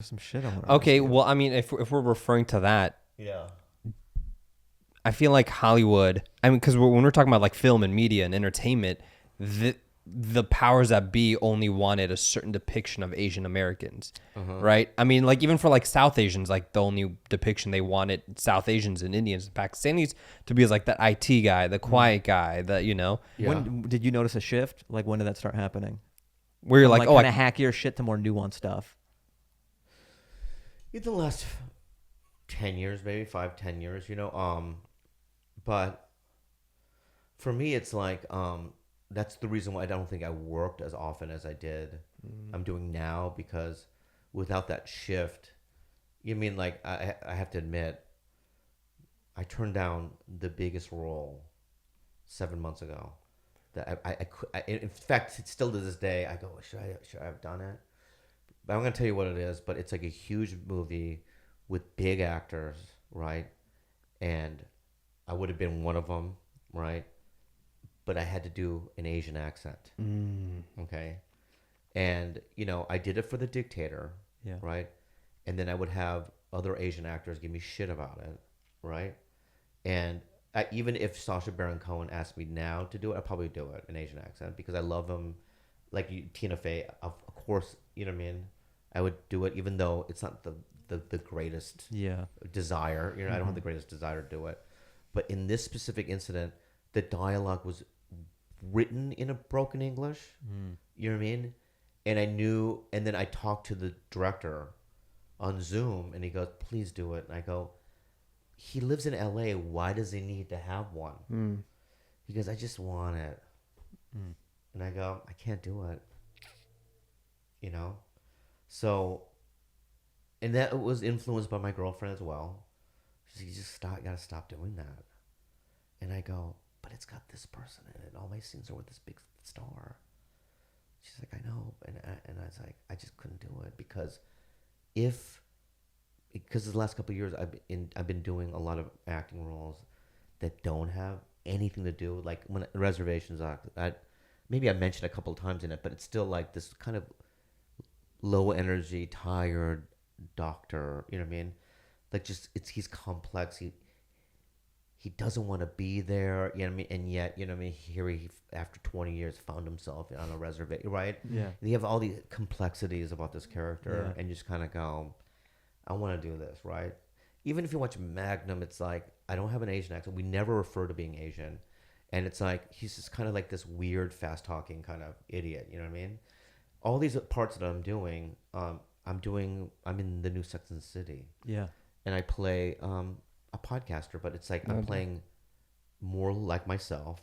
some shit I want to Okay, well, I mean, if we're referring to that, Yeah. I feel like Hollywood. I mean, because when we're talking about like film and media and entertainment, the powers that be only wanted a certain depiction of Asian Americans, right? I mean, like even for like South Asians, like the only depiction they wanted South Asians and Indians and Pakistanis to be is like that IT guy, the quiet guy, that Yeah. When did you notice a shift? Like when did that start happening? where you're From, like, kind of hackier shit to more nuanced stuff. In the last 10 years, maybe 5-10 years, but for me, it's like, that's the reason why I don't think I worked as often as I did. I'm doing now, because without that shift, like I have to admit, I turned down the biggest role 7 months ago. That I in fact, still to this day, I go, should I have done it? But I'm gonna tell you what it is. But it's like a huge movie with big actors, right? And I would have been one of them, right? But I had to do an Asian accent. Okay. And, I did it for The Dictator, right? And then I would have other Asian actors give me shit about it, right? And even if Sacha Baron Cohen asked me now to do it, I'd probably do it, an Asian accent, because I love him. Like Tina Fey, of course, you know what I mean? I would do it, even though it's not the greatest desire. I don't have the greatest desire to do it. But in this specific incident, the dialogue was written in a broken English. You know what I mean? And I knew, and then I talked to the director on Zoom, and he goes, please do it. And I go, he lives in LA. Why does he need to have one? He goes, I just want it. And I go, I can't do it. So, and that was influenced by my girlfriend as well. She's like, you just gotta stop doing that. And I go, but it's got this person in it. All my scenes are with this big star. She's like, I know. And I was like, I just couldn't do it, because the last couple of years I've been doing a lot of acting roles that don't have anything to do, like when Reservations, maybe I mentioned a couple of times in it, but it's still like this kind of low energy, tired doctor. You know what I mean? Like he's complex. He doesn't want to be there, you know what I mean? And yet, you know what I mean, here he, after 20 years, found himself on a reservation, right? Yeah. You have all these complexities about this character, and you just kind of go, I want to do this, right? Even if you watch Magnum, it's like, I don't have an Asian accent. We never refer to being Asian. And it's like, he's just kind of like this weird, fast-talking kind of idiot, you know what I mean? All these parts that I'm doing, I'm in the new Sex and the City. Yeah. And I play a podcaster, but it's like I'm playing more like myself.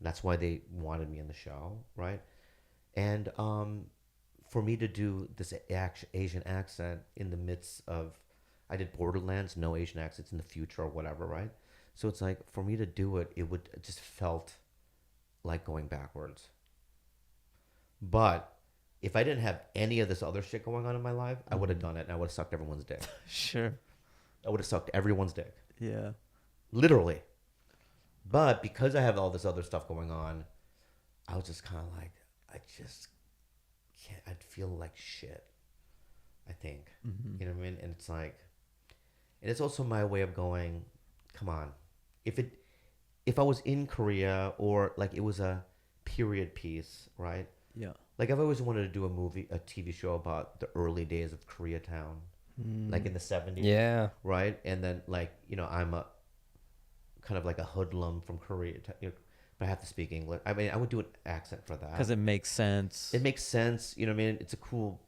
That's why they wanted me in the show, right? And for me to do this Asian accent in the midst of, I did Borderlands, no Asian accents in the future or whatever, right? So it's like, for me to do it, it just felt like going backwards. But if I didn't have any of this other shit going on in my life, I would have done it, and I would have sucked everyone's dick. Sure. I would have sucked everyone's dick. Yeah. Literally. But because I have all this other stuff going on, I was just kind of like, I just can't, I'd feel like shit, I think. You know what I mean? And it's like, and it's also my way of going, come on. If I was in Korea, or like it was a period piece, right? Yeah. Like I've always wanted to do a TV show about the early days of Koreatown. Like in the 70s. Yeah. Right? And then like, I'm a kind of like a hoodlum from Korea, but I have to speak English. I mean, I would do an accent for that. Because it makes sense. It makes sense. You know what I mean? It's a cool...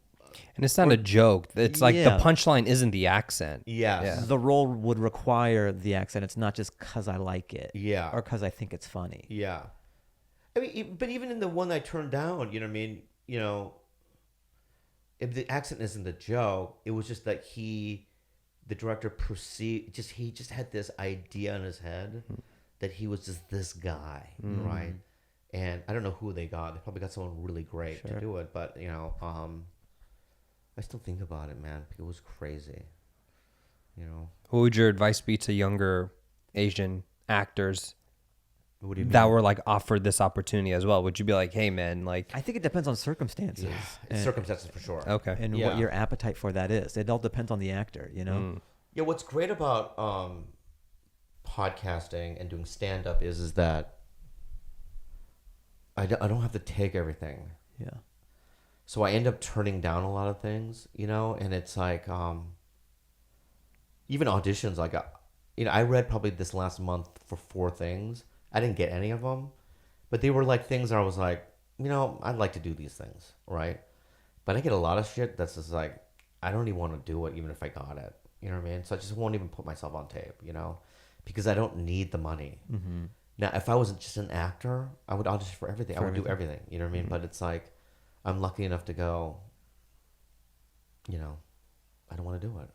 And it's not a joke. It's like the punchline isn't the accent. Yes. Yeah. The role would require the accent. It's not just because I like it. Yeah. Or because I think it's funny. Yeah. I mean, but even in the one I turned down, you know what I mean? If the accent isn't the joke, it was just that the director he just had this idea in his head that he was just this guy, right? And I don't know who they got. They probably got someone really great to do it, but I still think about it, man. It was crazy, What would your advice be to younger Asian actors What do you mean? that were like offered this opportunity as well? Would you be like, hey man, like, I think it depends on circumstances. It's circumstances for sure. okay. And Yeah. what your appetite for that is. It all depends on the actor, you know? Yeah, what's great about podcasting and doing stand-up is that I don't have to take everything. Yeah. So I end up turning down a lot of things, you know, and it's like even auditions. Like, I read probably this last month for 4 things. I didn't get any of them, but they were like things where I was like, you know, I'd like to do these things, right? But I get a lot of shit that's just like, I don't even want to do it, even if I got it. You know what I mean? So I just won't even put myself on tape, you know, because I don't need the money. Mm-hmm. Now, if I was just an actor, I would audition for everything. I would do everything. You know what I mean? But it's like, I'm lucky enough to go, you know, I don't want to do it.